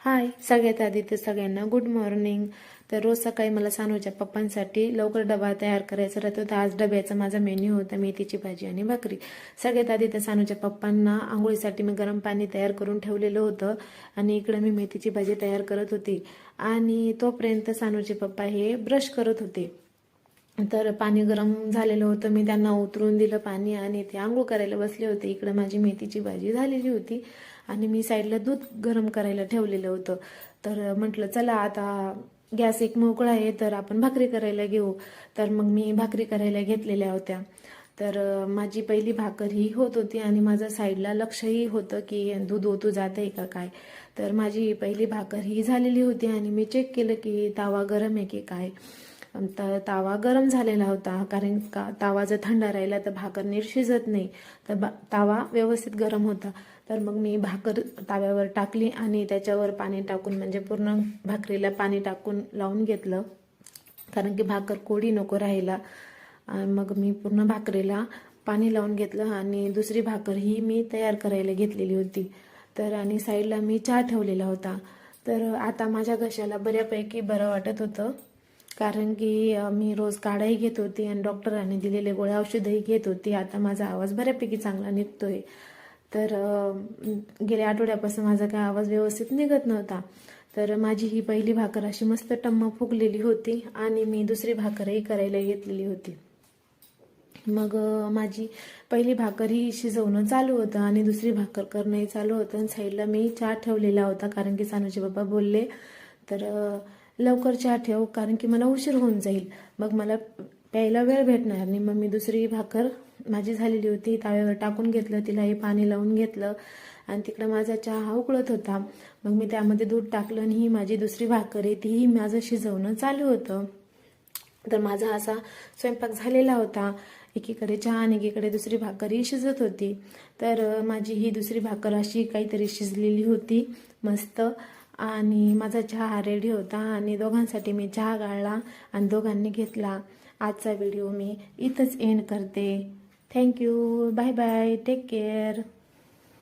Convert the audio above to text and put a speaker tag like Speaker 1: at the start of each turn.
Speaker 1: हाय, सगळ्यात आधी तर सगळ्यांना गुड मॉर्निंग. तर रोज सकाळी मला सानूच्या पप्पांसाठी लवकर डबा तयार करायचा राहतो. तर आज डब्याचा माझा मेन्यू होता मेथीची भाजी आणि भाकरी. सगळ्यात आधी तर सानूच्या पप्पांना आंघोळीसाठी मी गरम पाणी तयार करून ठेवलेलं होतं आणि इकडं मी मेथीची भाजी तयार करत होती. आणि तोपर्यंत सानूचे पप्पा हे ब्रश करत होते. तर पाणी गरम झालेलं होतं, मी त्यांना उतरून दिलं पाणी आणि ते आंघोळ करायला बसले होते. इकडं माझी मेथीची भाजी झालेली होती आणि मी साईडला दूध गरम करायला ठेवलेलं होतं. तर म्हटलं चला आता गॅस एक मोकळा आहे तर आपण भाकरी करायला घेऊ. तर मग मी भाकरी करायला घेतलेल्या होत्या. तर माझी पहिली भाकर ही होत होती आणि माझं साईडला लक्षही होतं की दूध ओतू जात आहे का काय. तर माझी पहिली भाकर ही झालेली होती आणि मी चेक केलं की तावा गरम आहे की काय. तर तावा गरम झालेला होता, कारण का तावा जर थंडा राहिला तर भाकर नीट शिजत नाही. तर तावा व्यवस्थित गरम होता. तर मग मी भाकर ताव्यावर टाकली आणि त्याच्यावर पाणी टाकून म्हणजे पूर्ण भाकरीला पाणी टाकून लावून घेतलं, कारण की भाकर कोरडी नको राहायला. मग मी पूर्ण भाकरीला पाणी लावून घेतलं आणि दुसरी भाकर ही मी तयार करायला घेतलेली होती. तर आणि साईडला मी चहा ठेवलेला होता. तर आता माझ्या घशाला बऱ्यापैकी बरं वाटत होतं, कारण की मी रोज काढाही घेत होती आणि डॉक्टरांनी दिलेले गोळ्या औषधही घेत होती. आता माझा आवाज बऱ्यापैकी चांगला निघतोय. तर गेल्या आठवड्यापासून माझा काय आवाज व्यवस्थित निघत नव्हता. तर माझी ही पहिली भाकर अशी मस्त टम्म फुगलेली होती आणि मी दुसरी भाकरही करायला घेतलेली होती. मग माझी पहिली भाकर ही शिजवणं चालू होतं आणि दुसरी भाकर करणंही चालू होतं. आणि साईडला मी चहा ठेवलेला होता, कारण की सानूचे बाबा बोलले तर लवकर चहा ठेव, कारण की मला उशीर होऊन जाईल, मग मला प्यायला वेळ भेटणार नाही. मग मी दुसरी भाकर माझी झालेली होती ताव्यावर टाकून घेतलं, तिलाही पाणी लावून घेतलं आणि तिकडं माझा चहा उकळत होता. मग मी त्यामध्ये दूध टाकलं आणि ही माझी दुसरी भाकर आहे तीही माझं शिजवणं चालू होतं. तर माझा असा स्वयंपाक झालेला होता. एकीकडे चहा आणि एकीकडे दुसरी भाकरही शिजत होती. तर माझी ही दुसरी भाकर अशी काहीतरी शिजलेली होती मस्त. आणि माझा चहा रेडी होता आणि दोघांसाठी मी चहा गाळला आणि दोघांनी घेतला. आजचा व्हिडिओ मी इथंच एंड करते. Thank you, bye bye, take care.